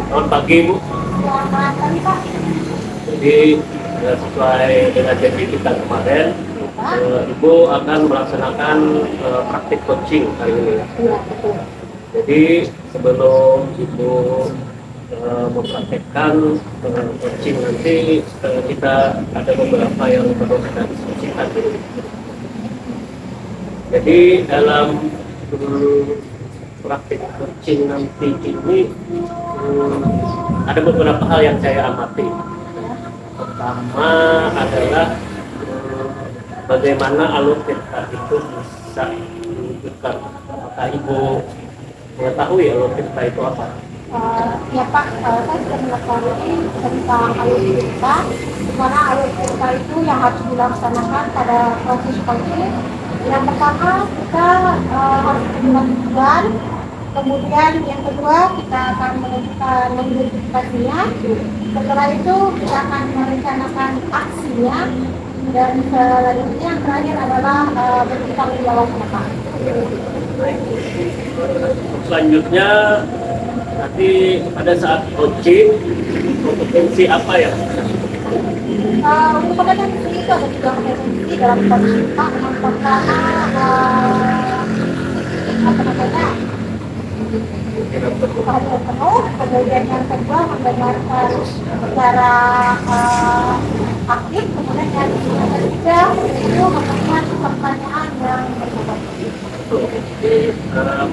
Selamat pagi Bu. Selamat pagi Pak. Jadi sesuai dengan janji kita kemarin, Ya, Pak. Ibu akan melaksanakan praktik coaching hari ini. Iya, betul. Jadi sebelum Ibu mempraktekkan coaching nanti, kita ada beberapa yang perlu kita diskusikan dulu. Jadi dalam praktik coaching nanti ini ada beberapa hal yang saya amati. Pertama adalah bagaimana alur cerita itu bisa diwujudkan. Apakah Ibu mengetahui alur cerita itu apa? Ya Pak, saya sudah mengetahui tentang alur cerita, di mana alur cerita itu yang harus dilaksanakan pada proses coaching. Yang pertama kita harus membuat tujuan, kemudian yang kedua kita akan menentukan mengidentifikasinya. Setelah itu kita akan merencanakan aksinya, dan selanjutnya yang terakhir adalah bertanggung jawabnya Pak. Selanjutnya nanti pada saat coaching kompetensi apa ya? Untuk kompetensi itu ada tiga kompetensi dalam coaching Pak. Yang pertama apa namanya, perhatian penuh, kemudian yang kedua mendengarkan secara aktif, kemudian yang ketiga itu memberikan pertanyaan yang berbobot. Jadi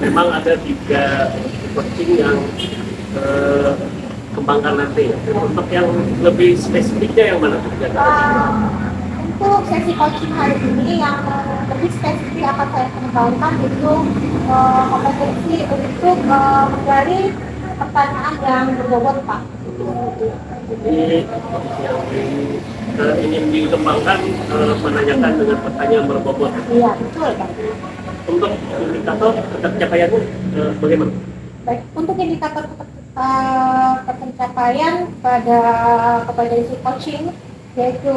memang ada 3 coaching yang kembangkan nanti. Untuk yang lebih spesifiknya yang mana? Untuk sesi coaching hari ini yang lebih spesifik akan saya kembangkan itu kompetensi untuk menggali pertanyaan yang berbobot Pak. Jadi yang ingin dikembangkan menanyakan dengan pertanyaan berbobot. Iya, betul Pak. Untuk indikator pencapaiannya bagaimana? Baik, untuk indikator pencapaian pada kompetensi coaching yaitu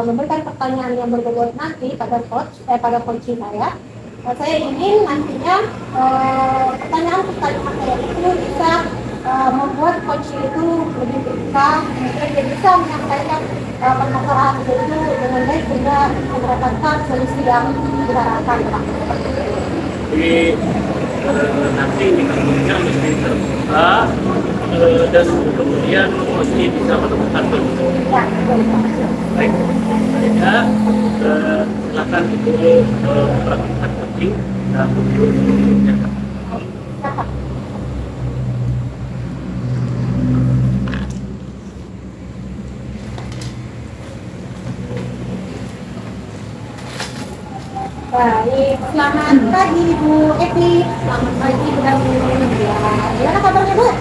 memberikan pertanyaan yang berbobot nanti pada coaching saya. Saya ingin nantinya pertanyaan-pertanyaan saya itu bisa membuat coaching itu lebih terbuka, kemudian dia bisa menyampaikan permasalahan itu dengan baik sehingga mendapatkan solusi yang diharapkan Pak. Jadi nanti indikatornya mesti terbuka dan kemudian mesti bisa menemukan solusi. Ya, betul Pak. Baik, saya silakan itu melakukan coaching dan berikutnya. Ya, Pak. Baik, selamat pagi Bu Epi. Selamat pagi Bu Dami. Ya, gimana kabarnya Bu?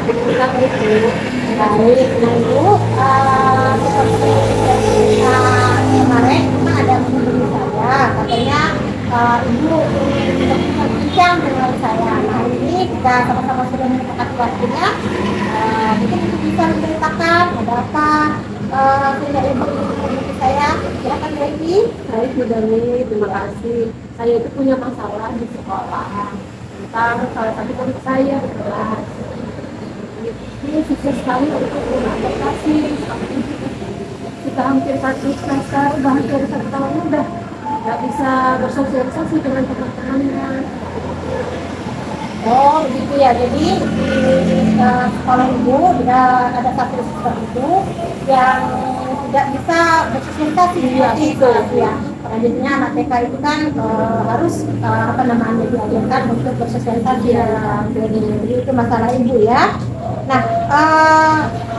Kita baik Bu. Baik, nah Ibu, seperti cerita kemarin memang ada menghubungi saya, katanya Ibu ingin berbincang dengan saya. Nah hari ini kita sama-sama sudah menyepakati waktunya. Mungkin Ibu bisa menceritakan ada apa sehingga Ibu menghubungi saya. Silakan Bu Epi. Baik Bu Dami, terima kasih. Saya itu punya masalah di sekolah tentang salah satu murid saya. Ini susah sekali untuk beradaptasi. Kita hampir 1 semester, bahkan dari 1 tahun udah nggak bisa bersosialisasi dengan teman-temannya. Oh begitu ya, jadi di sekolah Ibu ada satu siswa Ibu yang tidak bisa bersosialisasi seperti itu ya. Selanjutnya anak TK itu kan harus diajarkan untuk bersosialisasi ya. Jadi itu masalah Ibu ya. Nah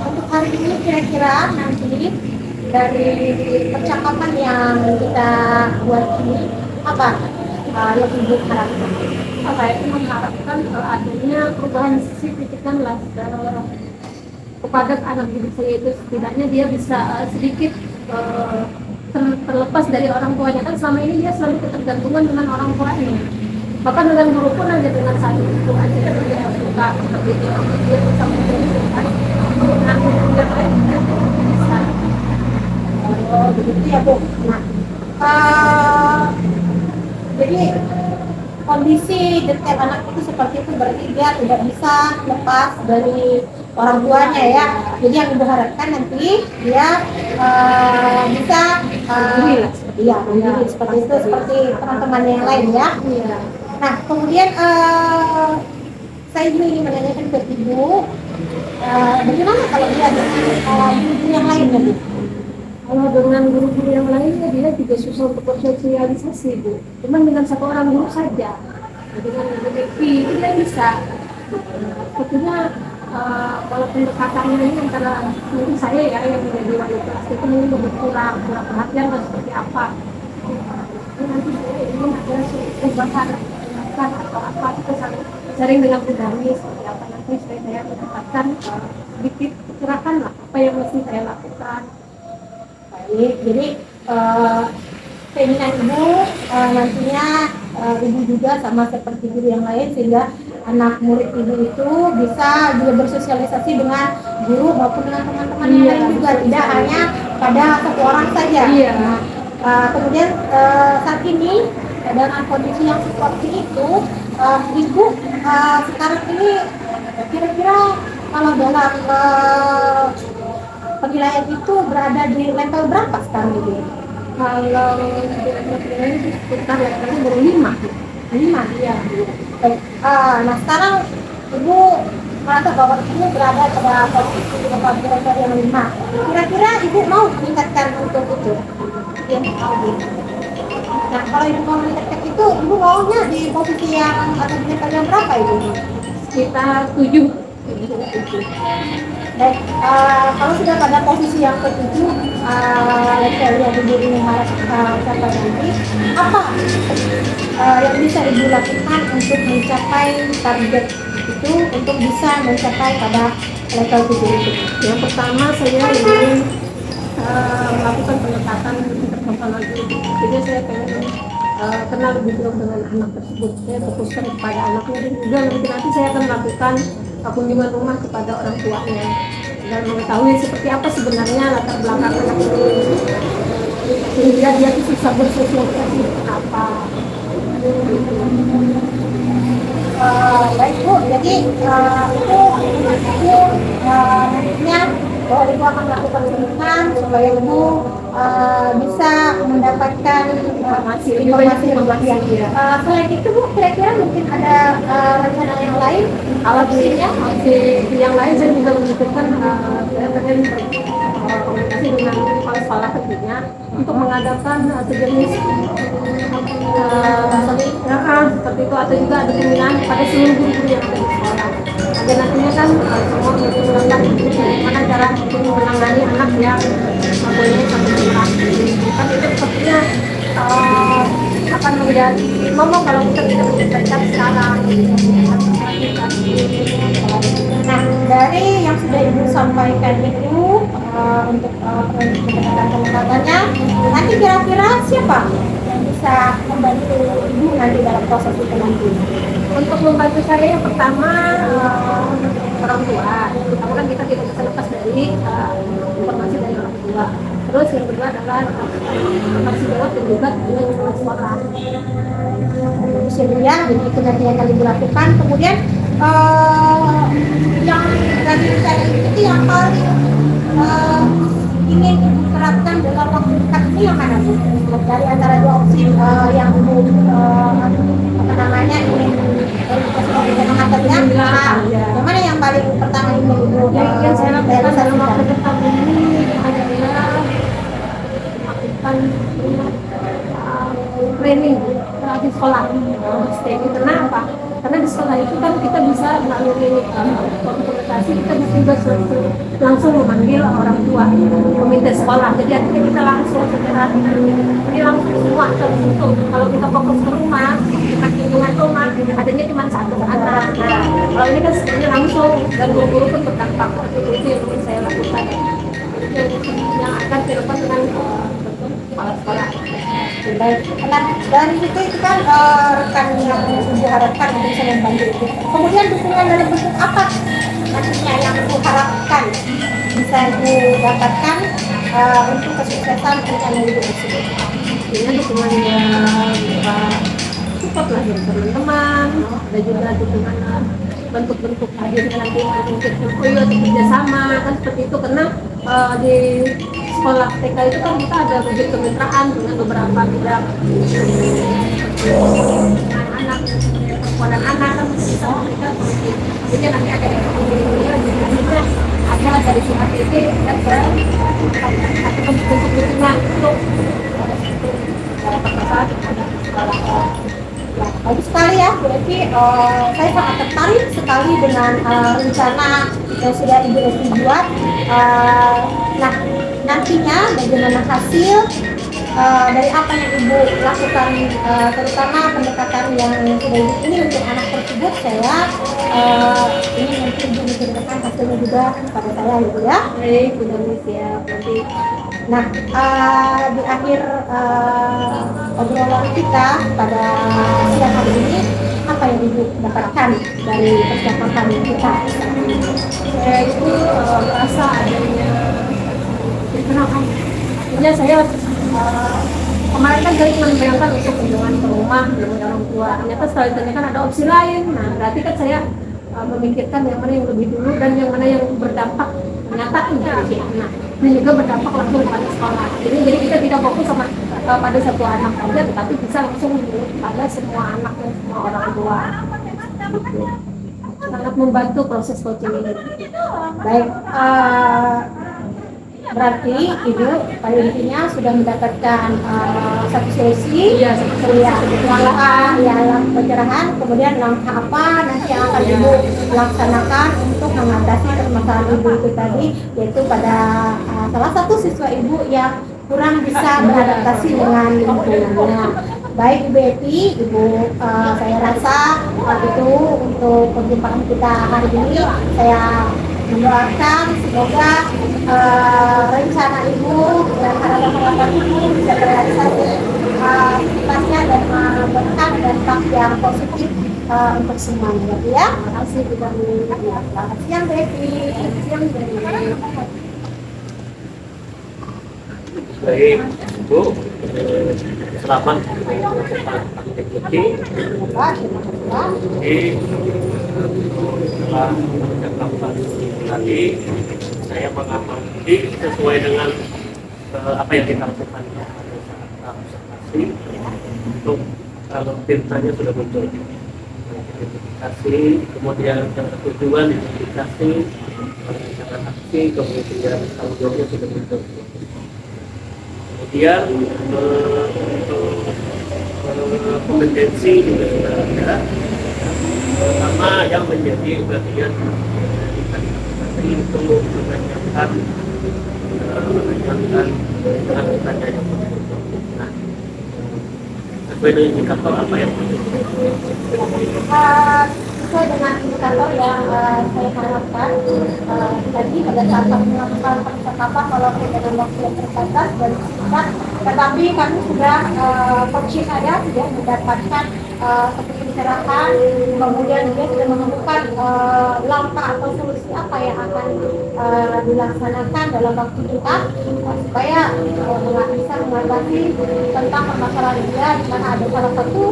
untuk hari ini kira-kira nanti dari percakapan yang kita buat ini apa yang Ibu harapkan? Saya itu mengharapkan adanya perubahan signifikan lah kepada anak didik saya itu, setidaknya dia bisa sedikit terlepas dari orang tuanya. Kan selama ini dia selalu ketergantungan dengan orang tuanya, bahkan dengan guru pun aja dengan satu itu aja kan dia suka seperti itu, dia bisa menjadikan nanti dia bisa. Oh begitu ya Bu. Nah jadi kondisi detail anak itu seperti itu berarti dia tidak bisa lepas dari orang tuanya ya. Jadi yang Ibu harapkan nanti dia bisa iya mandiri seperti itu, seperti teman-teman yang lain ya. Iya. Nah kemudian saya juga ingin menanyakan ke Ibu, bagaimana kalau dia dengan guru yang lain ya Bu? Kalau dengan guru-guru yang lainnya dia juga susah untuk bersosialisasi Bu. Cuman dengan satu orang guru saja. Dengan Ibu Devi itu dia bisa. Sebetulnya kalau pendekatannya ini antara mungkin saya ya yang menjadi wali kelas itu mungkin lebih kurang perhatian dan seperti apa. Ini nanti saya ingin ada perubahan atau apa kita sering dengan Bu Darmi seperti apa nanti saya mendapatkan sedikit gerakan lah apa yang mesti saya lakukan. Baik, jadi keinginan Ibu nantinya Ibu juga sama seperti guru yang lain sehingga anak murid Ibu itu bisa juga bersosialisasi dengan guru maupun dengan teman-teman yang lain juga, tidak hanya pada satu orang saja. Iya. Nah, kemudian saat ini dengan kondisi yang seperti itu, Ibu sekarang ini kira-kira kalau dalam penilaian itu berada di level berapa sekarang Ibu? Kalau penilaian itu sekitar levelnya baru 5 ya. Baik. Nah sekarang Ibu merasa bahwa Ibu berada pada posisi level yang 5. Kira-kira Ibu mau meningkatkan untuk itu? Ya, nah kalau Ibu mau meningkatkan itu, Ibu maunya di posisi yang atau di level yang berapa Ibu? sekitar 7. Baik, kalau sudah pada posisi yang ke-7, level yang Ibu ingin capai nanti, apa yang bisa Ibu lakukan untuk mencapai target itu, untuk bisa mencapai pada level 7 itu? Yang pertama saya ingin melakukan pendekatan interpersonal dulu. Jadi saya pengen kenal lebih jauh dengan anak tersebut. Saya fokuskan kepada anaknya dan juga nanti saya akan melakukan kunjungan rumah kepada orang tuanya dan mengetahui seperti apa sebenarnya latar belakang anak itu sehingga dia bisa bersosialisasi apa. Baik Bu, jadi itu nantinya bahwa Ibu akan melakukan kunjungan supaya Ibu bisa mendapatkan informasi yang selain itu Bu, kira-kira mungkin ada rencana yang lain? Kalau yang lain saya juga memikirkan saya pengen komunikasi dengan kepala sekolah tentunya untuk mengadakan sejenis seperti itu atau juga ada pembinaan pada seluruh guru yang ada di sekolah. Agar nantinya kan semua menggunakan bagaimana cara menangani anak yang mempunyai kebutuhan. Kan itu sepertinya akan menjadi momok kalau kita tidak meningkatkan sekarang. Nah, dari yang sudah Ibu sampaikan itu untuk pendekatan-pendekatannya, nanti kira-kira siapa yang bisa membantu Ibu nanti dalam proses itu nanti? Untuk membantu saya yang pertama orang tua. Pertama kan kita tidak bisa lepas dari informasi dari orang tua. Terus yang kedua adalah informasi jawab dan juga dengan sekolah. Terus ya, jadi itu nanti yang kali dilakukan. Kemudian yang dari saya itu yang paling ingin Ibu terapkan dalam waktu dekat ini yang mana Bu? Dari antara dua opsi yang Ibu ingin yang mana yang paling pertama ingin Ibu Yang saya lakukan dalam waktu dekat ini adalah melakukan training di sekolah. Kenapa? Karena di sekolah itu kan kita bisa melalui komunikasi, kita bisa langsung memanggil orang tua, komite sekolah. Jadi akhirnya kita langsung segera ini langsung semua terbentuk. Kalau kita fokus ke rumah, kita lingkungan rumah, adanya cuma satu anak. Nah, kalau ini kan sebenarnya langsung dan guru-guru pun berdampak. Itu yang ingin saya lakukan. Yang akan dilakukan dengan kepala sekolah. Baik, nah dari situ itu kan rekan yang Ibu harapkan untuk bisa membantu itu. Kemudian dukungan dalam bentuk apa nantinya yang Ibu harapkan bisa Ibu dapatkan untuk kesuksesan rencana Ibu tersebut? Ini dukungan yang support lah dari teman-teman, ada juga dukungan bentuk-bentuk hadirnya nanti mungkin MOU atau kerjasama kan seperti itu karena di sekolah TK itu kan kita ada wujud kemitraan dengan beberapa bidang anak-anak perempuan dan anak kan bisa mereka jadi nanti ada yang ada dari pihak PT dan atau bentuk-bentuknya untuk Bagus sekali ya, Bu Evi. Saya sangat tertarik sekali dengan rencana yang sudah Ibu Evi buat. Nah, nantinya bagaimana hasil dari apa yang Ibu lakukan, terutama pendekatan yang sudah ini untuk anak tersebut, saya ini nanti Ibu menceritakan hasilnya juga kepada saya, Ibu ya. baik sudah siap nanti. Nah, di akhir obrolan kita pada siang hari ini, apa yang Ibu dapatkan dari percakapan kita? Saya itu merasa adanya kenapa? Akhirnya saya kemarin kan saya cuma membayangkan untuk kunjungan ke rumah dengan orang tua. Ternyata setelah ditanyakan ada opsi lain. Nah, berarti kan saya memikirkan yang mana yang lebih dulu dan yang mana yang berdampak nyata bagi anak dan juga berdampak langsung pada sekolah. Jadi kita tidak fokus sama pada satu anak saja, tetapi bisa langsung pada semua anak dan semua orang tua. Sangat membantu proses coaching ini. Baik, berarti Ibu pada intinya sudah mendapatkan satu solusi, Iya, langkah pencerahan, kemudian langkah apa nanti yang akan Ibu laksanakan untuk mengatasi permasalahan Ibu itu tadi, yaitu pada salah satu siswa Ibu yang kurang bisa beradaptasi dengan lingkungannya. Baik Ibu Evi, saya rasa itu untuk perjumpaan kita hari ini. Saya mendoakan semoga rencana Ibu dan harapan-harapan Ibu bisa terrealisasi ikhlasnya dan memberikan dampak yang positif untuk semuanya ya. Terima kasih sudah menonton. Selamat siang Bu Evi. Siang Baik, Bu. Selamat melakukan praktik coaching. Jadi setelah percakapan tadi, saya mengamati sesuai dengan apa yang kita lakukan pada saat observasi untuk kalau tintanya sudah muncul identifikasi, kemudian yang tujuan identifikasi, rencana aksi, kemudian tanggung jawabnya sudah muncul. Kemudian untuk kompetensi juga sudah ada, pertama yang menjadi bagian dari itu menanyakan tanya yang betul. Nah, sesuai dengan indikator apa yang sesuai dengan indikator yang saya harapkan tadi pada saat kami melakukan percakapan walaupun dengan waktu yang terbatas dan singkat, tetapi kami sudah coaching saya sudah mendapatkan seperti pencerahan, kemudian dia sudah menemukan langkah atau solusi apa yang akan dilaksanakan dalam waktu dekat supaya bisa mengatasi tentang permasalahan dia, di mana ada salah satu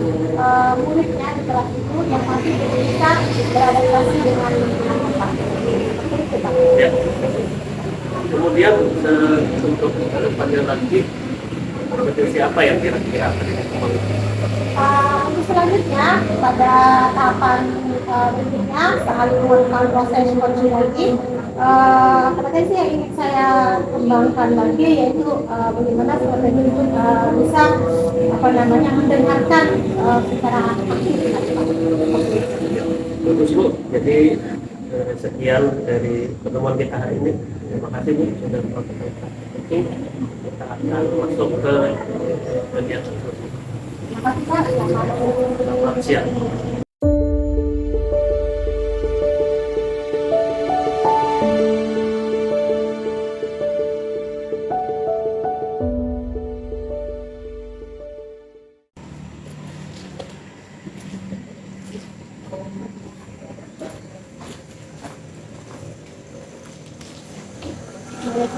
muridnya di kelas itu yang masih belum bisa beradaptasi dengan lingkungan tempat. ya. Kemudian untuk kedepannya lagi kompetensi apa yang kira-kira akan dikembangkan? Untuk selanjutnya pada tahapan berikutnya saat melakukan proses coaching lagi, kompetensi yang ingin saya kembangkan lagi yaitu bagaimana strategi untuk bisa mendengarkan secara aktif. Bagus Bu, jadi sekian dari pertemuan kita hari ini. Terima kasih Bu sudah melakukan itu. Kita akan masuk ke kegiatan selanjutnya. Terima kasih Pak. Selamat siang.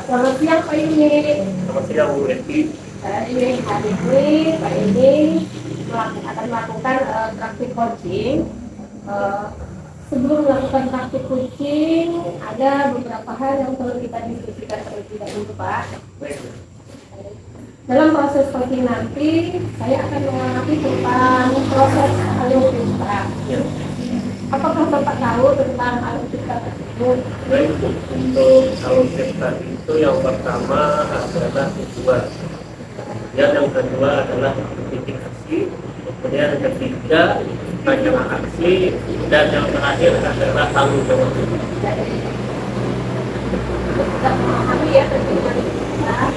Selamat siang Pak Ini. Selamat siang Bu Eki. Ini Pak Ini, Pak Ini. akan melakukan praktik coaching. Sebelum melakukan praktik coaching, ada beberapa hal yang perlu kita diskusikan terlebih dahulu, Pak. Dalam proses coaching nanti, saya akan mengamati tentang proses alutsista. Ya. Apakah Bapak tahu tentang alutsista tersebut? Baik, untuk alutsista itu yang pertama adalah tujuan. Kemudian yang kedua adalah notifikasi. Kemudian yang ketiga rencana aksi, dan yang terakhir adalah tanggung jawab. Kita memahami ya tentang alutsista.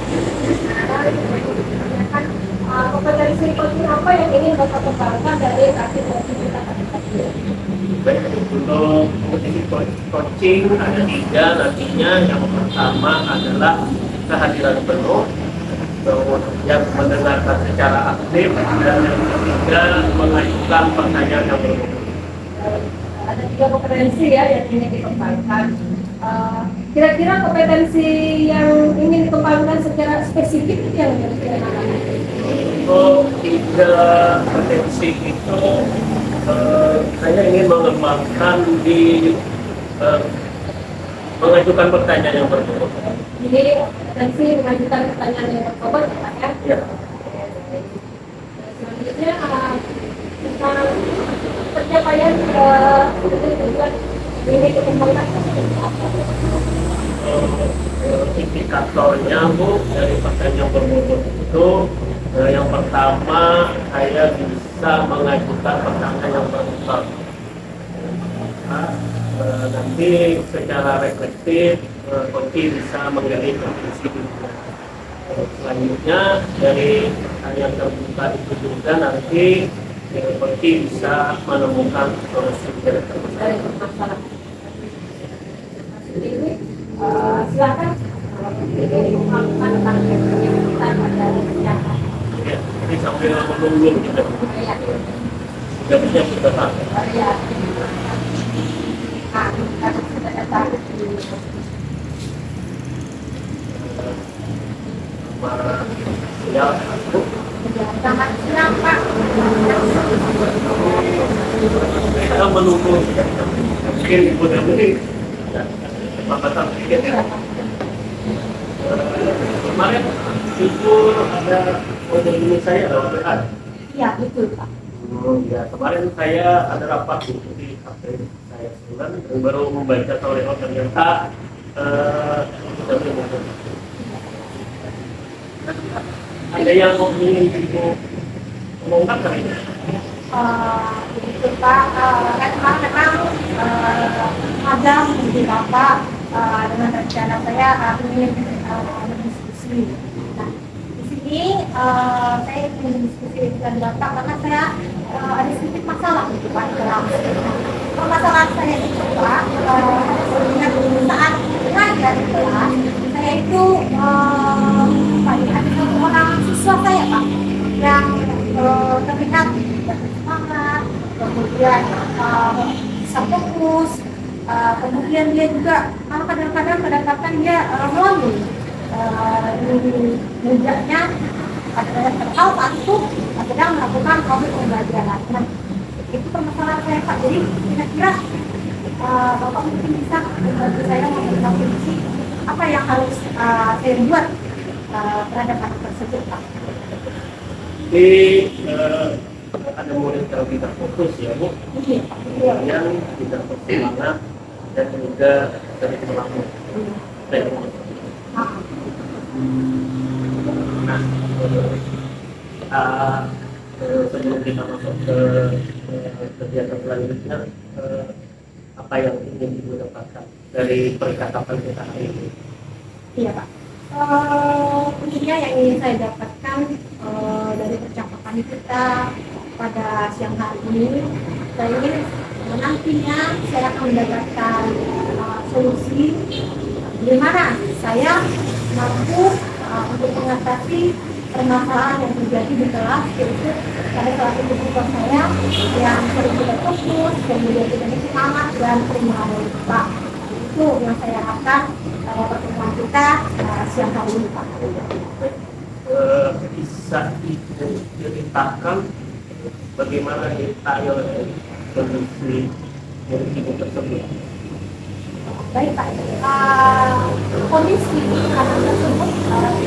Kompetensi coaching apa yang ingin Bapak kembangkan dari praktik coaching kita tadi? Baik, untuk kompetisi coaching ada 3 nantinya. Yang pertama adalah kehadiran penuh, kemudian mendengarkan secara aktif, dan yang ketiga mengajukan pertanyaan yang berbeda. Ada 3 kompetensi ya yang ingin dikembangkan. Kira-kira kompetensi yang ingin dikembangkan secara spesifik itu yang kira-kira apa? Untuk 3 kompetensi itu saya ingin mengembangkan di mengajukan pertanyaan yang berbobot. Jadi kompetensi mengajukan pertanyaan yang berbobot, Pak ya? Ya. Selanjutnya tentang pencapaian tujuan ini dikembangkan. Indikatornya Bu dari pertanyaan yang berbobot itu yang pertama saya bisa mengajukan pertanyaan yang berbobot. Nanti secara reflektif Coach bisa menggali kondisi dunia. Selanjutnya dari yang terbuka itu juga nanti Coach bisa menemukan solusi dari Dari masalah ini silakan ini melakukan tentang penyelidikan dari kesehatan. ya, ini sambil menunggu kita Ya, sudah bisa kita tahu. ya. Nah, kita sudah datang di Ya, Bu. Selamat siang, Pak. Kita menunggu mungkin Ibu dan ini kesempatan sedikit ya. Kemarin Ibu ada order ini saya ada orderan. Iya, betul, Pak. Ya, kemarin saya ada rapat di HP saya sebulan dan baru membaca oleh ternyata sudah berhubung. Ada yang ingin Ibu mengungkap kali ini? Begitu, Pak. Kan kemarin memang ada di Bapak dengan rencana saya ingin berdiskusi. Nah, di sini saya ingin berdiskusi dengan Bapak karena saya ada sedikit masalah gitu Pak. Permasalahan saya itu Pak, saat mengajar di kelas, saya itu ada satu orang siswa saya Pak yang terlihat semangat, kemudian bisa fokus, kemudian dia juga kadang-kadang dia ngelamun di mejanya, kadang-kadang tertawa saat itu sedang melakukan proses pembelajaran. Nah, itu permasalahan saya Pak. Jadi kira-kira Bapak mungkin bisa membantu saya memberikan solusi apa yang harus saya buat terhadap anak tersebut Pak. Jadi ada murid yang tidak fokus ya Bu, yang tidak bersemangat dan juga sering melamun. Nah, sebelum kita masuk ke kegiatan selanjutnya, apa yang ingin Ibu dapatkan dari percakapan kita hari ini? Iya Pak. Intinya yang ingin saya dapatkan dari percakapan kita pada siang hari ini, saya ingin nantinya saya akan mendapatkan solusi bagaimana saya mampu untuk mengatasi permasalahan yang terjadi di kelas, yaitu pada salah satu siswa saya yang sering tidak fokus, kemudian tidak semangat dan sering melamun Pak. Itu yang saya harapkan pertemuan kita siang hari ini Pak. Bisa Ibu ceritakan bagaimana detail dari kondisi murid ibu tersebut? Baik Pak, kondisi anak tersebut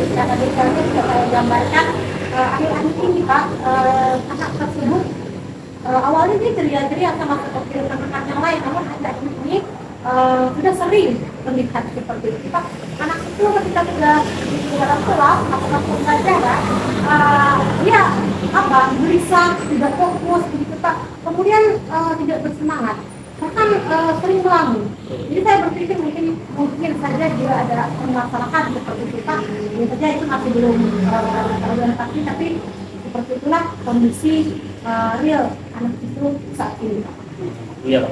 secara detailnya sudah saya gambarkan. Akhir-akhir ini Pak, anak tersebut awalnya dia ceria-ceria sama seperti rekan-rekan yang lain, namun akhir-akhir ini sudah sering terlihat seperti itu Pak. Anak itu ketika sudah di dalam kelas melakukan pembelajaran, dia gelisah, tidak fokus begitu Pak. Kemudian tidak bersemangat, bahkan sering melamun. Jadi saya berpikir mungkin saja dia ada permasalahan seperti itu Pak. Mungkin saja itu masih belum terlalu pasti, tapi seperti itulah kondisi real anak itu saat ini Pak. Iya.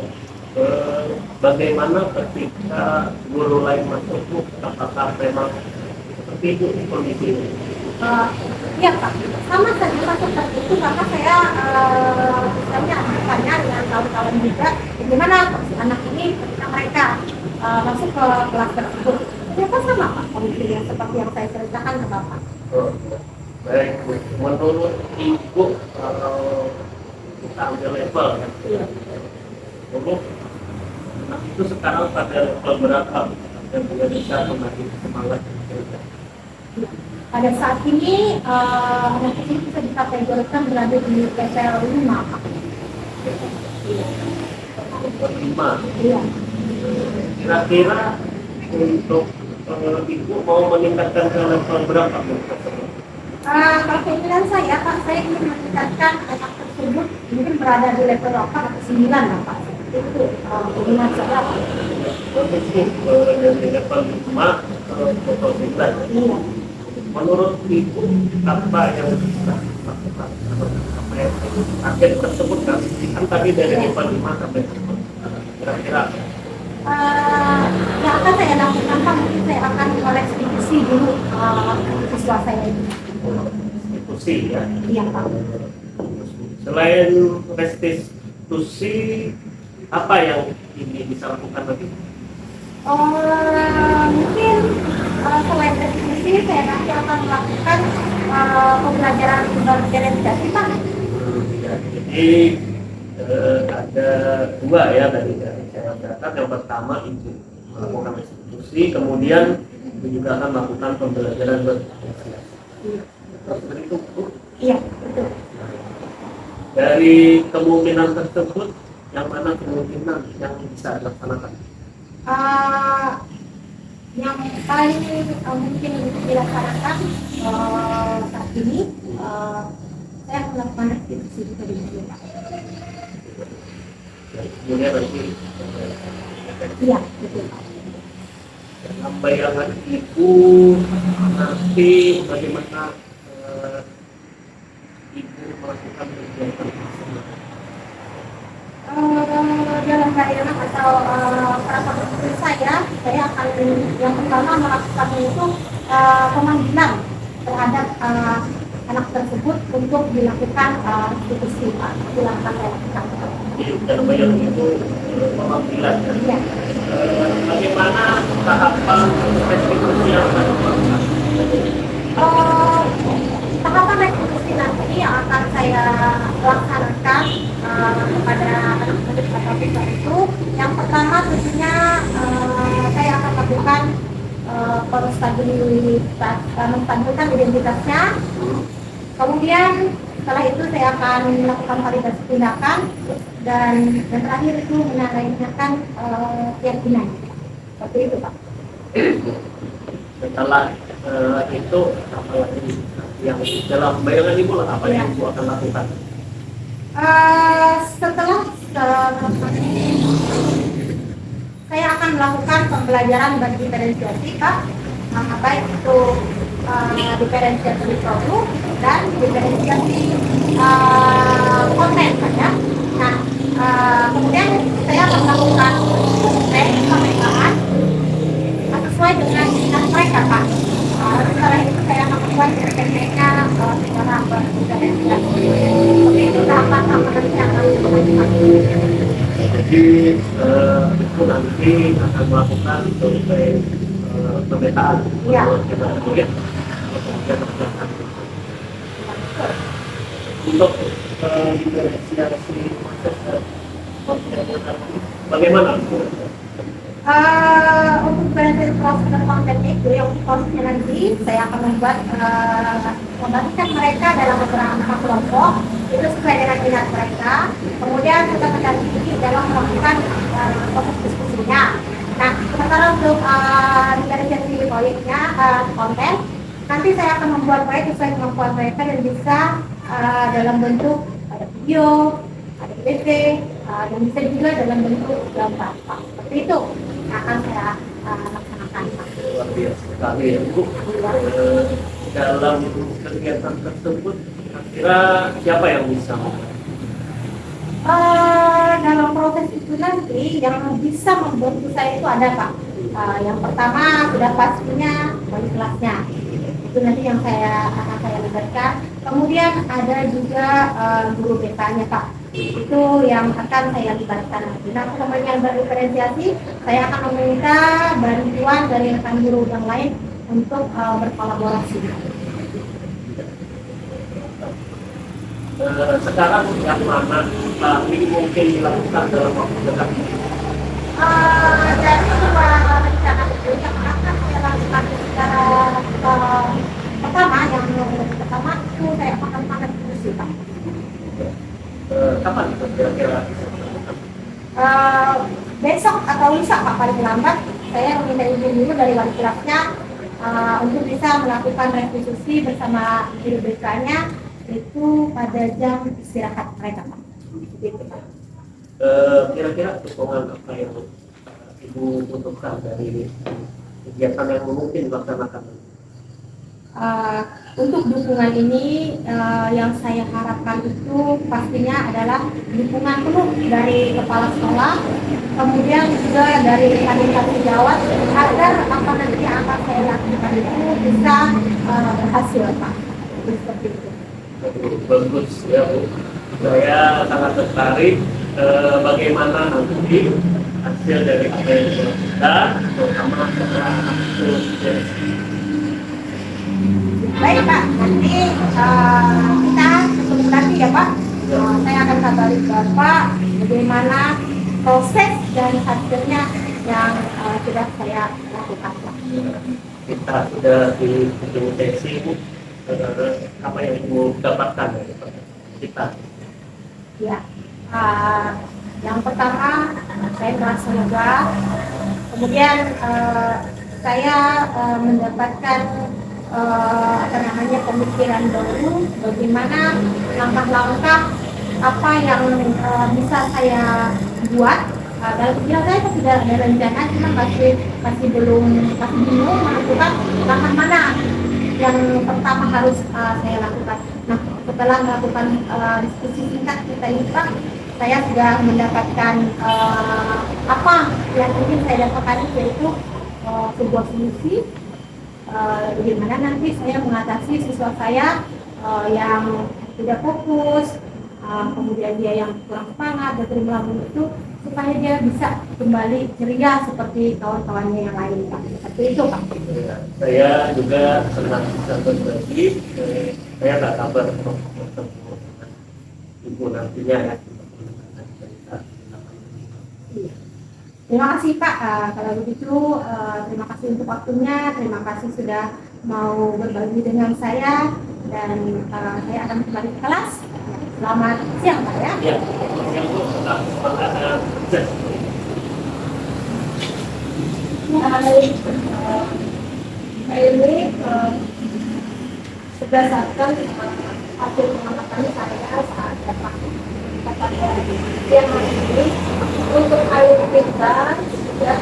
Bagaimana ketika guru lain masuk, apakah memang seperti itu kondisinya? Iya Pak, sama saja Pak seperti itu, karena saya misalnya bertanya dengan kawan-kawan juga bagaimana anak ini ketika mereka masuk ke kelas tersebut. Ternyata sama Pak kondisinya seperti yang saya ceritakan ke Bapak. Baik, menurut ibu kalau kita ambil level kan? Iya. Ibu, anak itu sekarang pada level berapa dan dia bisa kembali semangat? Pada saat ini anak ini bisa dikategorikan berada di level 5 Pak. Level 5. Iya. Kira-kira untuk ibu mau meningkatkan ke level berapa tersebut? Kalau keinginan saya Pak, saya ingin meningkatkan anak tersebut mungkin berada di level 8 atau 9 lah Pak. Itu keinginan saya Pak. Dari level 5 ke level 9. Iya. Menurut ibu apa yang bisa dilakukan? Apa yang target tersebut kan tadi dari level 5 sampai kira-kira Yang akan saya lakukan Pak, mungkin saya akan merestitusi dulu siswa saya itu. restitusi ya. Iya Pak. Selain restitusi, apa yang ini bisa lakukan lagi? Mungkin selain restitusi saya nanti akan melakukan pembelajaran diferensiasi Pak. Ya, jadi ada dua ya dari saya catat. Yang pertama itu melakukan restitusi, kemudian itu juga akan melakukan pembelajaran berdiferensiasi. Seperti itu, Bu. Iya betul. Dari kemungkinan tersebut, yang mana kemungkinan yang bisa dilaksanakan? Yang paling mungkin dilaksanakan saat ini saya melakukan restitusi juga di sini Pak. Kemudian nanti Iya betul Pak. dalam bayangan ibu nanti bagaimana ibu melakukan kegiatan tersebut? Dalam bayangan atau perasaan saya akan yang pertama melakukan itu pemanggilan terhadap anak tersebut untuk dilakukan restitusi Pak. Silakan saya lakukan. Jadi dalam bayangan itu pemanggilan. Iya. Bagaimana tahapan restitusi yang akan dilakukan? Tahapan restitusi nanti yang akan saya laksanakan kepada anak murid atau siswa itu, yang pertama tentunya saya akan lakukan konstabilitas, menstabilkan identitasnya. Kemudian setelah itu saya akan melakukan validasi tindakan dan yang terakhir itu menanyakan keyakinan. Seperti itu Pak. Setelah itu apa lagi yang dalam bayangan ibu apa yang ibu akan lakukan? Setelah saya akan melakukan pembelajaran berdiferensiasi Pak, baik itu diferensiasi produk dan diferensiasi konten saja. Nah, kemudian saya akan melakukan pemeriksaan sesuai dengan minat mereka Pak. Setelah itu saya akan membuat SPP-nya secara berdiferensiasi. Seperti itu tahapan-tahapan nanti yang akan dilakukan. Jadi itu nanti akan melakukan survei pemetaan. Iya. Untuk diferensiasi proses bagaimana? Untuk benefit proses dan kontennya itu yang kontennya nanti saya akan membuat membagikan mereka dalam beberapa kelompok itu sesuai dengan minat mereka. Kemudian kita mendampingi dalam melakukan proses diskusinya. Nah, sementara untuk diferensiasi proyeknya konten, nanti saya akan membuat proyek sesuai kemampuan mereka dan bisa dalam bentuk ada video, ada PPT, dan bisa juga dalam bentuk gambar. Seperti itu yang akan saya laksanakan. Luar biasa sekali ya Bu. Dalam kegiatan tersebut kira siapa yang bisa? Dalam proses itu nanti yang bisa membantu saya itu ada Pak. Yang pertama sudah pastinya wali kelasnya. Itu nanti yang akan saya libatkan. Kemudian ada juga guru BK-nya Pak. Itu yang akan saya libatkan nanti. Nah, kemudian berdiferensiasi, saya akan meminta bantuan dari rekan guru yang lain untuk berkolaborasi. Sekarang yang mana ini mungkin dilakukan dalam waktu dekat? Dari dua rencana itu yang akan saya lakukan secara pertama, yang pertama itu saya akan makan diskusi Pak. Kapan itu kira-kira? Besok atau lusa Pak paling lambat saya meminta izin dulu dari wali kelasnya untuk bisa melakukan restitusi bersama guru BK-nya itu pada jam istirahat mereka Pak. Gitu, Pak. Kira-kira dukungan apa yang Ibu butuhkan dari kegiatan yang mungkin dilaksanakan? Untuk dukungan ini yang saya harapkan itu pastinya adalah dukungan penuh dari kepala sekolah, kemudian juga dari rekan-rekan sejawat agar apa nanti yang akan saya lakukan itu bisa berhasil Pak. Seperti itu. Bagus ya Bu. Saya sangat tertarik bagaimana nanti hasil dari apa yang dilakukan, terutama setelah hasil Baik Pak, nanti kita ketemu lagi ya Pak. Saya akan kabari Bapak bagaimana proses dan hasilnya yang sudah saya lakukan Pak. Kita sudah di ujung sesi Bu. Apa yang Ibu dapatkan dari kita? Ya, yang pertama saya merasa lega, kemudian saya mendapatkan pemikiran baru bagaimana langkah-langkah apa yang bisa saya buat. Dalam pikiran saya sudah ada rencana, cuma masih bingung menentukan langkah mana yang pertama harus saya lakukan. Nah, setelah melakukan diskusi singkat kita ini Pak, saya sudah mendapatkan apa yang ingin saya dapatkan, yaitu sebuah solusi bagaimana nanti saya mengatasi siswa saya yang tidak fokus, kemudian dia yang kurang semangat dan melakukan itu, supaya dia bisa kembali ceria seperti kawan-kawannya yang lain Pak. Seperti itu Pak. Ya, saya juga senang bisa berbagi. Saya nggak sabar untuk bertemu dengan Ibu nantinya ya. Terima kasih Pak. Kalau begitu terima kasih untuk waktunya, terima kasih sudah mau berbagi dengan saya, dan saya akan kembali ke kelas. Selamat siang Pak ya. Ya, yang Bu, tetap semangat kerja. Ini berdasarkan hasil pengamatan saya saat dapat yang ini untuk air kita sudah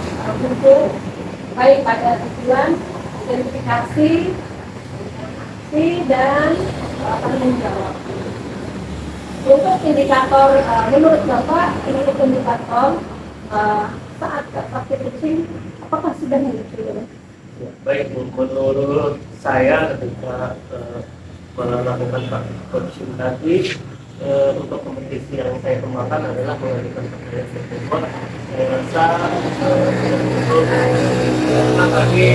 untuk baik pada tujuan identifikasi dan tanggung jawab. Untuk indikator menurut Bapak ini indikator saat vaksin kucing apakah sudah muncul? Ya, baik Bu, menurut saya ketika melakukan vaksin tadi, untuk kompetisi yang saya kembangkan adalah mengadakan pertandingan berkumpul. Saya rasa tadi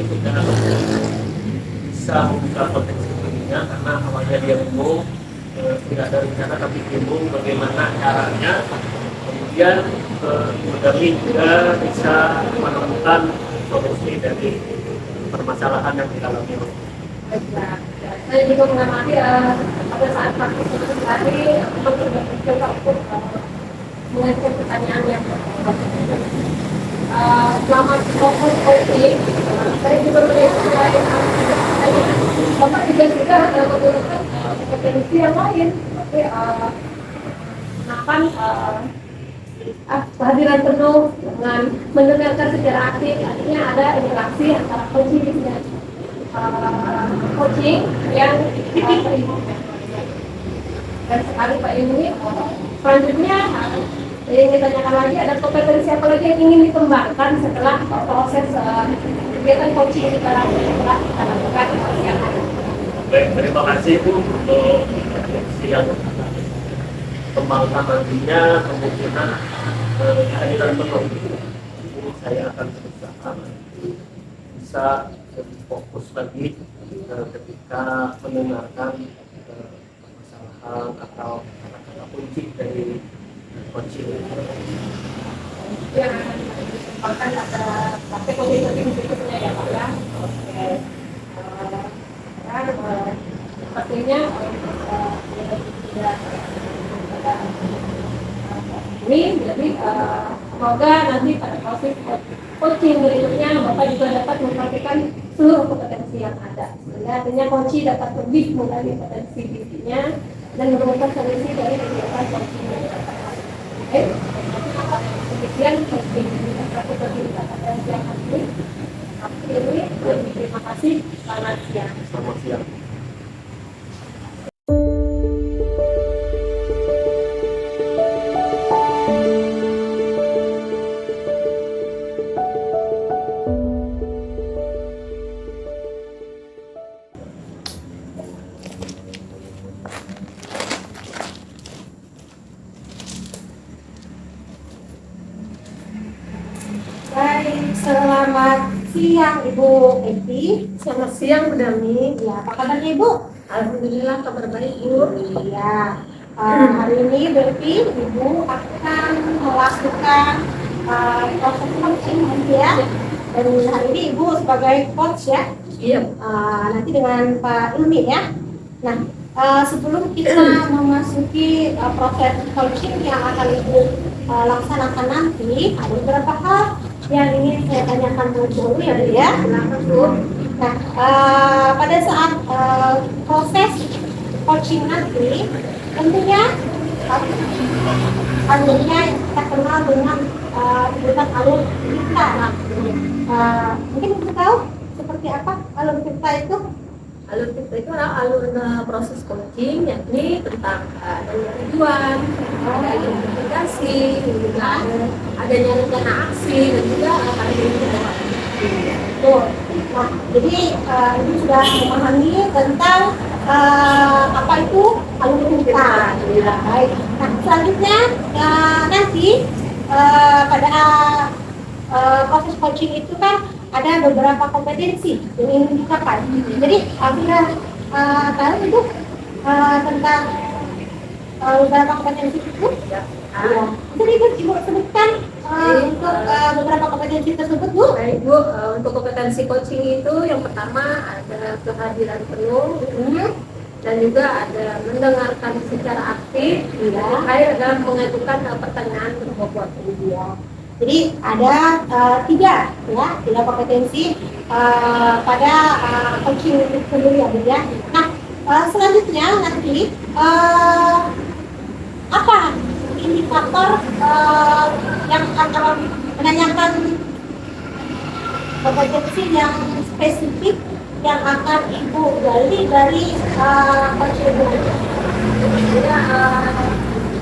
sudah bisa membuka potensi dirinya, karena awalnya dia bingung kemudian kami juga bisa menemukan solusi dari permasalahan yang dialami oleh. Baiklah. Saya juga mengamati pada saat praktik sehari-hari untuk mencoba untuk mengajukan pertanyaan yang selama proses coaching, saya juga melihat selain pertanyaan, Bapak juga menggunakan kompetensi yang lain, seperti makan kehadiran penuh dengan mendengarkan secara aktif, artinya ada interaksi antara coaching dan coaching yang dan sekali Pak ini selanjutnya yang ditanyakan lagi ada kompetensi apa lagi yang ingin dikembangkan setelah proses kegiatan coaching ini telah kita lakukan yang ada. Baik, terima kasih Bu untuk yang kembangkan nantinya kemungkinan kehadiran penuh. Jadi saya akan berusaha bisa lebih fokus lagi ketika mendengarkan permasalahan atau kata-kata kunci dari coaching. Yang dikembangkan ada praktek coaching berikutnya ya Pak ya. Oke. Pastinya ini jadi semoga nanti pada proses coaching berikutnya Bapak juga dapat mempraktikkan seluruh kompetensi yang ada sehingga artinya coaching dapat lebih menggali potensi dirinya dan menemukan solusi dari kegiatan coaching yang dapat. Oke, demikian coaching pada siang hari ini. Terima kasih. Selamat siang. Selamat siang. Baik, selamat siang Ibu Eti. Selamat siang Bu Dami. Ya, apa kabarnya Ibu? Alhamdulillah kabar baik Bu. Iya. Hari ini berarti Ibu akan melakukan proses coaching nanti ya. Dan hari ini Ibu sebagai coach ya. Iya. Nanti dengan Pak Ilmi ya. Nah, sebelum kita memasuki proses coaching yang akan Ibu laksanakan nanti, ada beberapa hal yang ingin saya tanyakan dulu ya Bu ya. Silakan Bu. Nah, pada saat proses coaching nanti, tentunya alurnya yang kita kenal dengan sebutan alur kita. Mungkin kita tahu seperti apa alur kita itu? Alur kita itu adalah alur proses coaching, yakni tentang adanya tujuan, ada identifikasi, juga adanya rencana aksi, dan juga adanya Betul. Nah, jadi ini sudah memahami tentang apa itu alur kita. Ya, baik. Nah, selanjutnya nanti pada proses coaching itu kan ada beberapa kompetensi yang ingin dicapai. Jadi apabila tahu itu tentang beberapa kompetensi itu, ya. Jadi Ibu sebutkan untuk beberapa kompetensi tersebut Bu. Baik Bu, untuk kompetensi coaching itu yang pertama ada kehadiran penuh, dan juga ada mendengarkan secara aktif, dan terakhir adalah mengajukan pertanyaan berbobot. Jadi ada tiga kompetensi pada coaching itu sendiri ya Bu ya. Nah, selanjutnya nanti apa indikator yang akan menanyakan kompetensi yang spesifik yang akan Ibu gali dari coaching Ibu?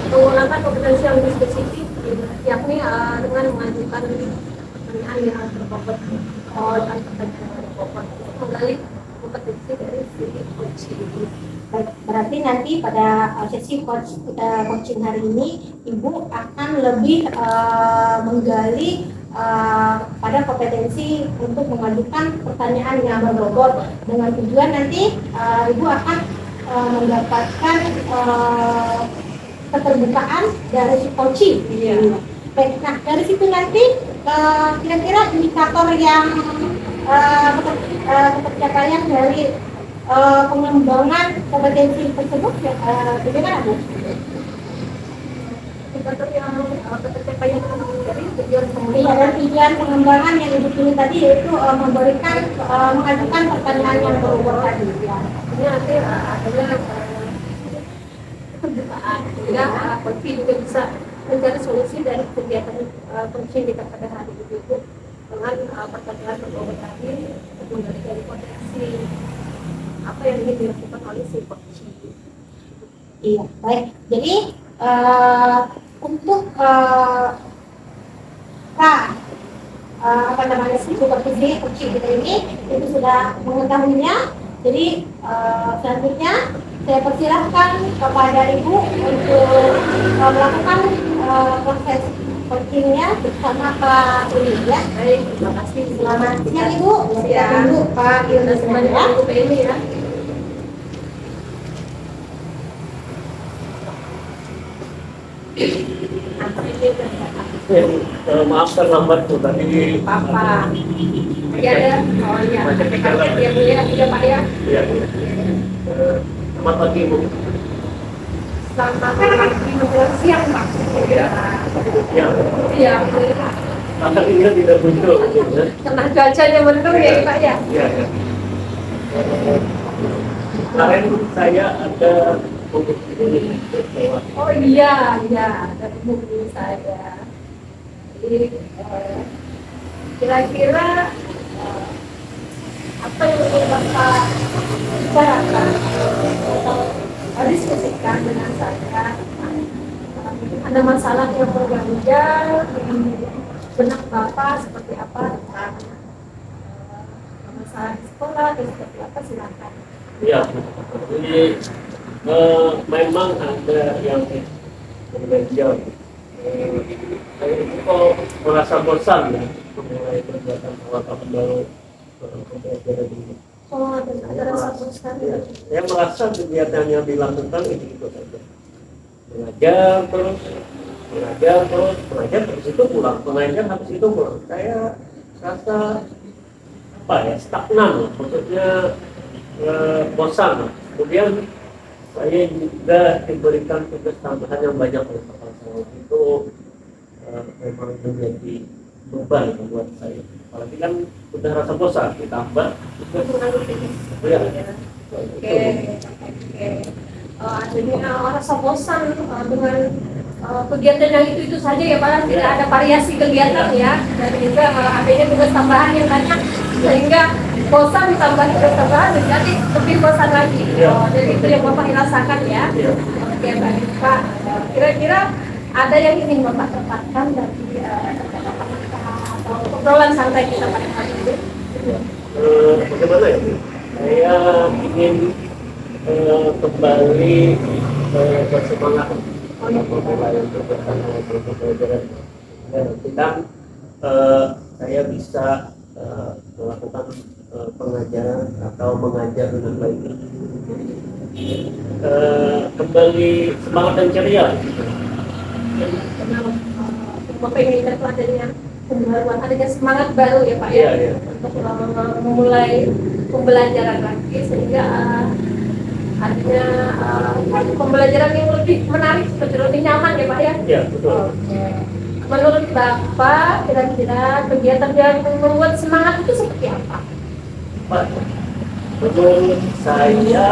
Menggunakan kompetensi yang lebih spesifik, yakni dengan mengajukan pertanyaan yang berbobot, menggali kompetensi dari si coaching. Baik, berarti nanti pada sesi coaching hari ini Ibu akan lebih menggali pada kompetensi untuk mengajukan pertanyaan yang berbobot dengan tujuan nanti Ibu akan mendapatkan keterbukaan dari si coaching. Iya. Baik, nah dari situ nanti kira-kira indikator yang ketercapaian dari pengembangan kompetensi tersebut bagaimana Bu? Indikator yang ketercapaian dari tujuan Iya, pengembangan. dan tujuan pengembangan yang Ibu pilih tadi yaitu memberikan mengajukan pertanyaan yang berukur tadi. Ya. Ini nanti adanya keterbukaan, sehingga coaching juga bisa mencari solusi dari kegiatan coaching kita pada hari ini Bu, dengan pertanyaan berbobot tadi, kembali dari potensi apa yang ingin dilakukan oleh si coaching. Iya, baik. Jadi untuk apa namanya sih supervisi coaching kita ini itu sudah mengetahuinya. Jadi selanjutnya saya persilahkan kepada Ibu untuk melakukan proses coachingnya bersama Pak Uli ya. Baik, terima kasih. Selamat siang Ibu. Siang. Tunggu Pak Ilna Semuanya semuanya. Ibu ini ya. Maaf terlambat tuh tadi. Papa. Iya ya. Oh iya. Macet di jalan. Iya Bu ya. Iya Pak ya. Iya. Selamat pagi Bu. Selamat pagi menjelang siang Pak. Iya. Ya, Iya. maka ini tidak muncul. Ya. Karena cuacanya mendung ya Pak ya. Iya. Ya. Kemarin saya ada ini. Oh iya, iya, ada buku saya. Jadi kira-kira apa yang ingin Bapak bicarakan atau diskusikan dengan saya? Ada masalah yang mengganjal di benak Bapak seperti apa tentang masalah di sekolah atau seperti apa, silakan. Iya. Jadi memang ada yang mengganjal. Saya itu kok merasa bosan ya memulai kegiatan awal tahun baru pembelajaran ini. Oh, ada rasa bosan. Ya, saya merasa kegiatan yang dilakukan itu saja. Mengajar terus, mengajar terus itu pulang, mengajar habis itu pulang. Saya rasa apa ya, stagnan, maksudnya bosan. Kemudian saya juga diberikan tugas tambahan yang banyak oleh Bapak saya itu memang menjadi beban buat saya. Apalagi kan sudah rasa bosan ditambah ya. Oke. Artinya rasa bosan dengan kegiatan yang itu saja ya Pak, tidak ada variasi kegiatan ya, dan juga adanya tugas tambahan yang banyak sehingga bosan ditambah tugas tambahan menjadi lebih bosan lagi. Jadi itu yang Bapak rasakan ya. Oke baik Pak. Kira-kira ada yang ingin Bapak dapatkan dari atau obrolan santai kita pada hari ini? Bagaimana ya? Saya ingin kembali bersemangat memulai kegiatan pembelajaran. Dan saya bisa melakukan pengajaran atau mengajar dengan baik. Kembali semangat dan ceria. Karena Bapak ingin adanya pembaruan, adanya semangat baru ya Pak ya, Iya. untuk memulai pembelajaran lagi sehingga adanya pembelajaran yang lebih menarik, seperti lebih nyaman ya Pak ya. Ya, betul. Oke. Menurut Bapak kira-kira kegiatan yang membuat semangat itu seperti apa? Pak, menurut saya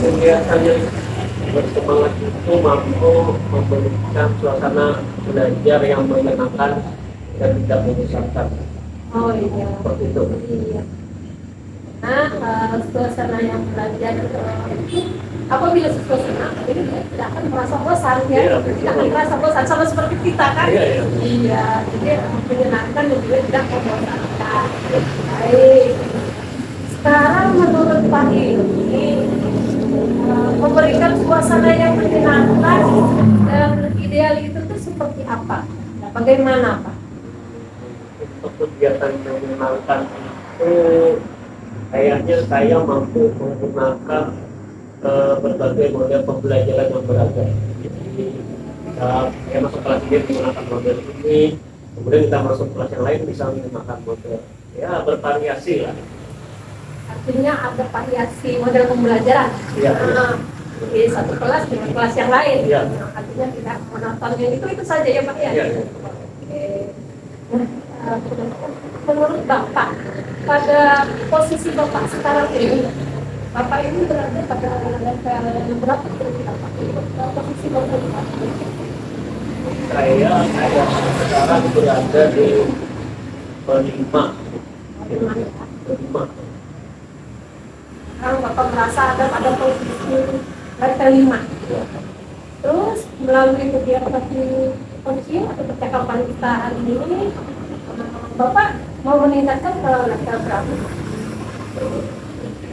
kegiatan yang bersemangat itu mampu memberikan suasana belajar yang menyenangkan dan tidak membosankan. Oh iya. Seperti itu. Iya. Nah, suasana yang belajar itu apabila suasana ini tidak akan merasa bosan ya, Iya, tidak akan merasa bosan sama seperti kita kan? Iya, iya. Iya, jadi menyenangkan dan juga tidak membosankan. Baik. Sekarang menurut Pak ini memberikan suasana yang menyenangkan dan ideal itu tuh seperti apa? Bagaimana Pak? Untuk kegiatan yang menyenangkan itu kayaknya saya mampu menggunakan berbagai model pembelajaran yang beragam. Jadi Saya masuk kelas ini menggunakan model ini, kemudian kita masuk kelas yang lain bisa menggunakan model, ya bervariasi lah. Artinya ada variasi model pembelajaran. Iya. Di satu kelas dengan kelas yang lain. Iya. Artinya tidak monoton yang itu saja ya Pak ya. Iya. Oke. Nah, menurut Bapak pada posisi Bapak sekarang ini, Bapak ini berada pada level yang berapa kira-kira Pak? Posisi Bapak di mana? Saya sekarang berada di kelima. Sekarang Bapak merasa ada pada posisi level 5. Terus melalui kegiatan di kunci atau percakapan kita hari ini, Bapak mau meningkatkan ke level berapa?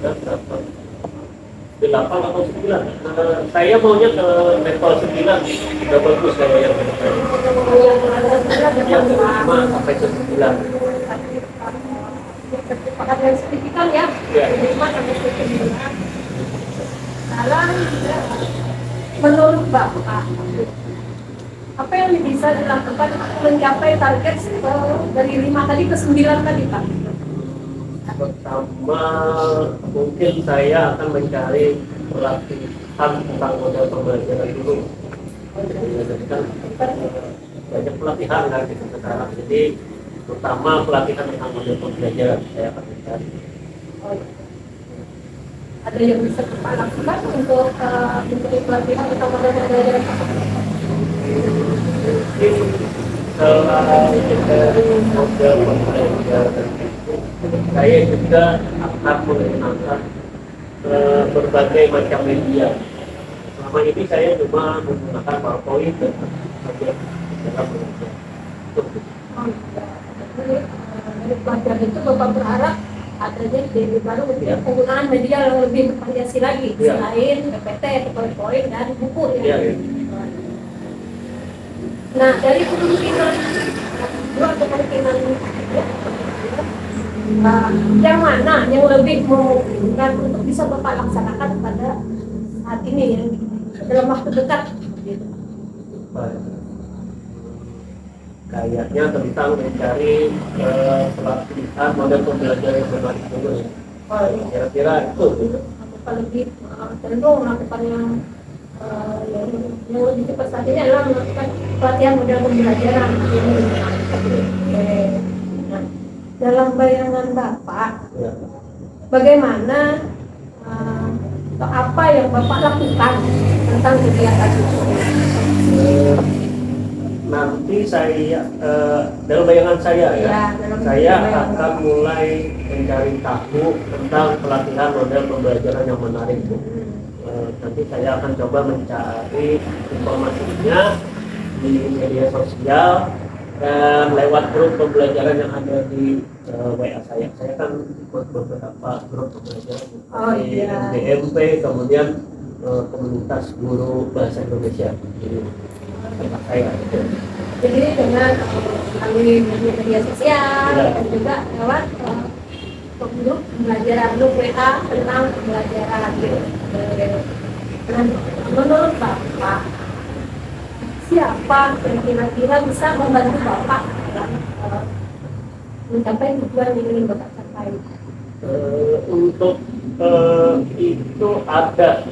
8 atau 9. Saya maunya ke level 9. Udah bagus saya yang yang 5 sampai ke 9. Kesepakatan yang signifikan ya, Iya. 5 sampai 9. Sekarang menurut Bapak, apa yang bisa dilakukan untuk mencapai target dari 5 tadi ke 9 tadi Pak? Pertama, mungkin saya akan mencari pelatihan tentang model pembelajaran dulu. Jadi kan banyak pelatihan kan gitu sekarang. Jadi terutama pelatihan tentang model pembelajaran saya akan mencari. Ada yang bisa Bapak lakukan untuk mencari pelatihan tentang model pembelajaran? Selain model pembelajaran, saya juga akan menggunakan berbagai macam media. Selama ini saya cuma menggunakan PowerPoint dan dalam belajar. Dari pelajaran itu Bapak berharap adanya ide baru untuk penggunaan media yang lebih bervariasi lagi selain PPT atau PowerPoint dan buku ya. Nah, dari kemungkinan yang mana yang lebih memungkinkan untuk bisa Bapak laksanakan pada saat ini ya, dalam waktu dekat gitu. Kayaknya tentang mencari pelatihan model pembelajaran yang berbasis dulu. Kira-kira itu. Bapak lebih cenderung melakukan yang lebih cepat saat ini adalah melakukan pelatihan model pembelajaran. Nah, dalam bayangan Bapak, bagaimana atau apa yang Bapak lakukan tentang kegiatan itu? Nanti saya dalam bayangan saya saya akan mulai mencari tahu tentang pelatihan model pembelajaran yang menarik. Nanti saya akan coba mencari informasinya di media sosial dan lewat grup pembelajaran yang ada di WA saya. Saya kan ikut beberapa grup pembelajaran di MDMP, kemudian komunitas guru bahasa Indonesia di tempat saya. Jadi dengan melalui media sosial dan juga lewat grup pembelajaran, grup WA tentang pembelajaran. Nah, menurut Bapak, siapa yang kira-kira bisa membantu Bapak mencapai tujuan yang ingin Bapak capai? Untuk itu ada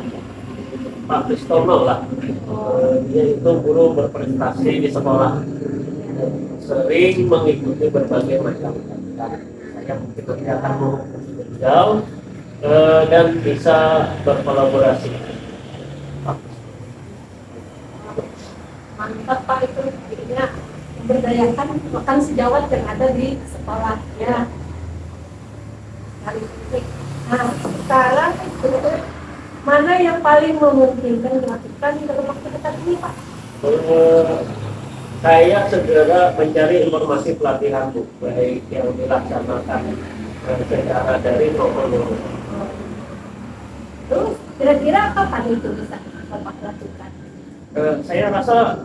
Pak Kristono lah. Dia itu guru berprestasi di sekolah, sering mengikuti berbagai macam kegiatan. Saya mungkin nanti akan menghubungi beliau dan bisa berkolaborasi. Mantap Pak, itu jadinya memberdayakan makan sejawat yang ada di sekolahnya. Nah, sekarang sebetulnya mana yang paling memungkinkan dilakukan dalam waktu dekat ini Pak? Saya segera mencari informasi pelatihan Bu, baik yang dilaksanakan secara daring maupun luring. Terus kira-kira kapan itu bisa Bapak lakukan? Saya rasa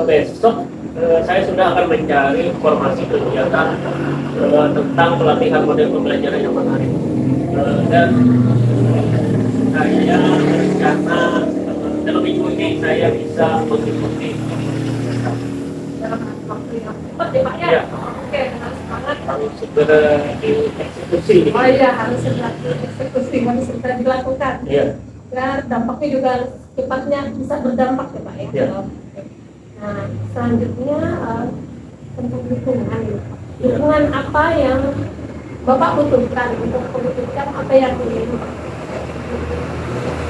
besok saya sudah akan mencari informasi kegiatan tentang pelatihan model pembelajaran yang menarik dan saya rencana dalam minggu ini saya bisa mengikuti dalam waktu yang cepat ya Pak ya. Iya. Oke, dengan semangat. harus segera dieksekusi. Oh iya, harus segera dieksekusi, harus segera dilakukan. Iya. Agar dampaknya juga cepatnya bisa berdampak ya Pak ya. Iya. Nah, selanjutnya tentang dukungan. Dukungan apa yang Bapak butuhkan untuk mewujudkan apa yang ingin?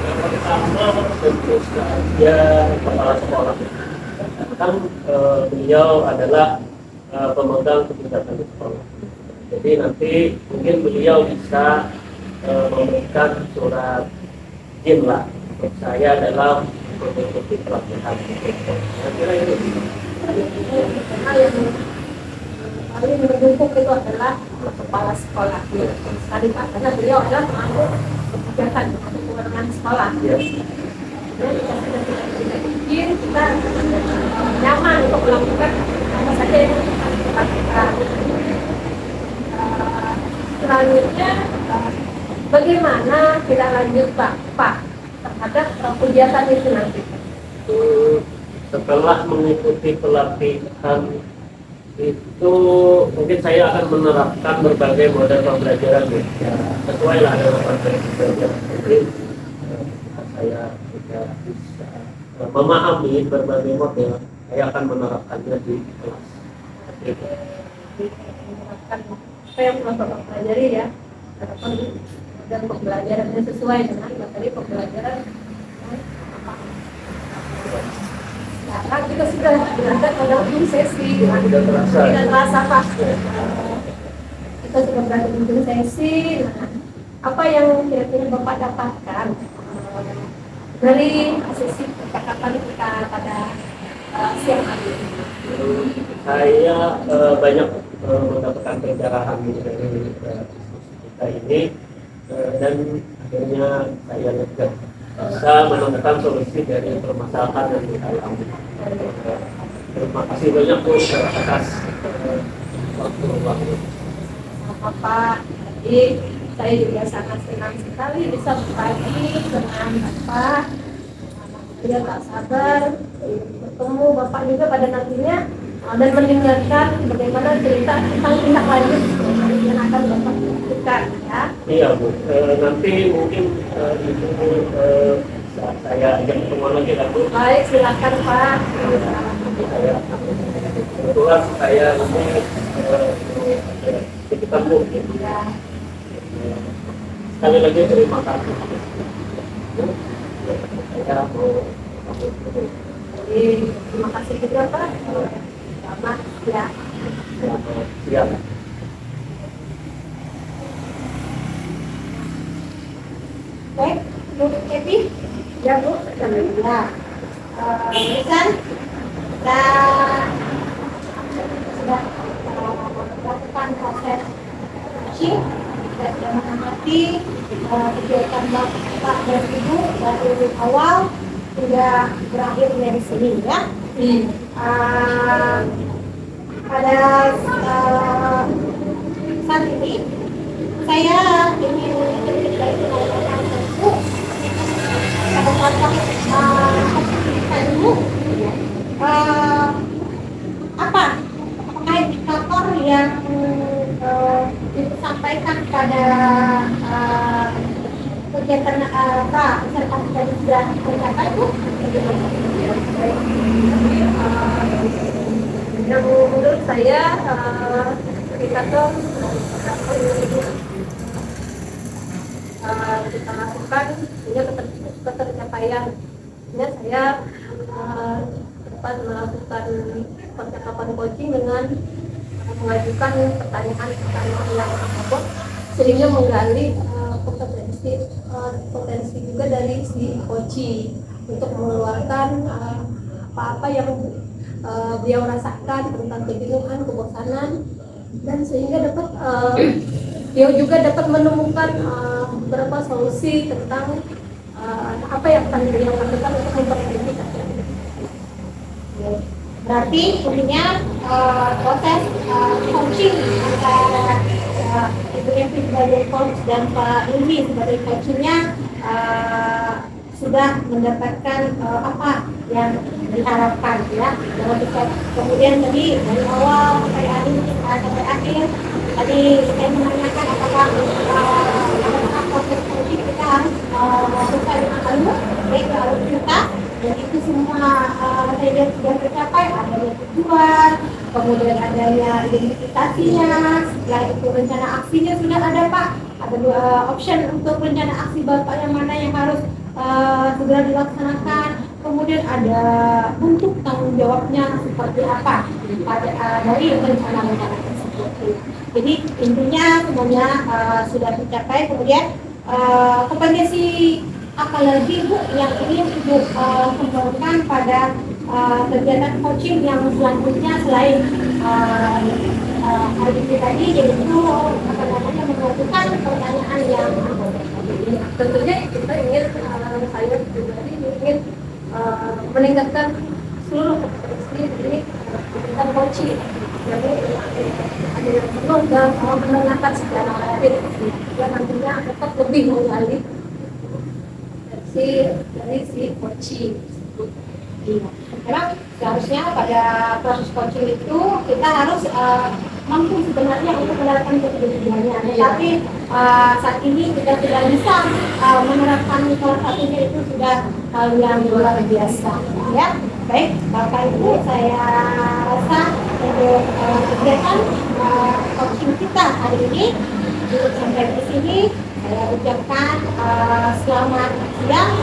Yang pertama tentu saja kepala sekolah. Kan beliau adalah pemegang kebijakan di sekolah. Jadi nanti mungkin beliau bisa memberikan surat izin lah untuk saya dalam mengikuti pelatihan. Kira-kira itu. Hal yang paling mendukung itu adalah kepala sekolah. Tadi Pak, karena beliau adalah pengambil kebijakan untuk kewenangan sekolah. Ya. Dan kita sudah tidak izin, kita nyaman untuk melakukan apa saja yang kita lakukan. Selanjutnya, bagaimana kita lanjut Pak terhadap kegiatan itu nanti? Setelah mengikuti pelatihan itu mungkin saya akan menerapkan berbagai model pembelajaran ya, sesuai lah dengan materi belajar. Jadi saya sudah bisa memahami berbagai model, saya akan menerapkannya di kelas. Itu. Menerapkan apa yang telah Bapak pelajari ya, harapan dan pembelajaran yang sesuai dengan materi pembelajaran. Sekarang kita sudah berada pada ujung sesi, Sudah terasa. tidak terasa Pak. Kita sudah berada di ujung sesi. Nah, apa yang kira-kira Bapak dapatkan dari sesi percakapan kita pada siang hari ini? Saya banyak mendapatkan pencerahan dari diskusi kita ini dan akhirnya saya lega bisa menemukan solusi dari permasalahan yang kita alami. Terima kasih banyak Bu atas waktu-waktu. Bapak, jadi saya juga sangat senang sekali bisa berbagi dengan Bapak. Saya tak sabar bertemu Bapak juga pada nantinya dan mendengarkan bagaimana cerita tentang tindak lanjut yang akan Bapak lakukan ya. Iya Bu, nanti mungkin Ibu saat saya ajak ketemuan lagi kan Bu. Baik, silakan Pak. Saya kebetulan saya ini kita Bu. Ya. Sekali lagi terima kasih. Saya mau Jadi, terima kasih juga Pak. Selamat ya. siap. Baik, Bu Evi. Ya Bu, Ya. Barusan kita sudah melakukan proses coaching dan sudah mengamati kegiatan Bapak dan Ibu dari awal hingga berakhir dari sini ya. Pada saat ini saya ingin menyampaikan tentu pada saat dulu apakah indikator yang disampaikan pada kegiatan observasi tadi sudah tercapai Bu? yang menurut saya indikator kita lakukan sehingga ketercapaian. Ya, saya dapat melakukan percakapan coaching dengan mengajukan pertanyaan yang apapun sehingga menggali potensi juga dari si coaching untuk mengeluarkan apa-apa yang beliau rasakan tentang kejenuhan, kebosanan, dan sehingga dapat beliau juga dapat menemukan beberapa solusi tentang apa yang akan beliau lakukan untuk memperbaiki keadaan. Berarti intinya proses coaching antara Ibu Evi sebagai coach dan Pak Ilmi sebagai coachingnya sudah mendapatkan apa yang diharapkan ya. Jangan lupa. Kemudian tadi dari awal sampai akhir tadi saya menanyakan apakah proses coaching kita harus melakukan 5 kali baik harus kita, dan itu semua saya lihat sudah tercapai. Adanya tujuan, kemudian adanya identifikasinya, setelah itu rencana aksinya sudah ada Pak. Ada 2 option untuk rencana aksi Bapak yang mana yang harus segera dilaksanakan. Kemudian ada untuk tanggung jawabnya seperti apa dari rencana-rencana tersebut. Jadi intinya semuanya sudah tercapai. Kemudian kepada si apalagi Bu yang ingin Ibu kembangkan pada kegiatan coaching yang selanjutnya selain hari ini tadi, yaitu apa namanya melakukan pertanyaan yang Tentunya kita ingin, saya pribadi ingin meningkatkan seluruh kompetensi ini tentang coaching. Jadi ada yang perlu dan mau mendengarkan secara lain, dan nantinya tetap lebih menggali dari si coaching. Iya. Memang seharusnya pada proses coaching itu kita harus mampu sebenarnya untuk menerapkan ketiganya. Tapi saat ini kita tidak bisa menerapkan salah satunya, itu sudah hal yang luar biasa. Ya, baik Bapak Ibu, saya rasa untuk kegiatan coaching kita hari ini cukup sampai di sini. Saya ucapkan selamat siang.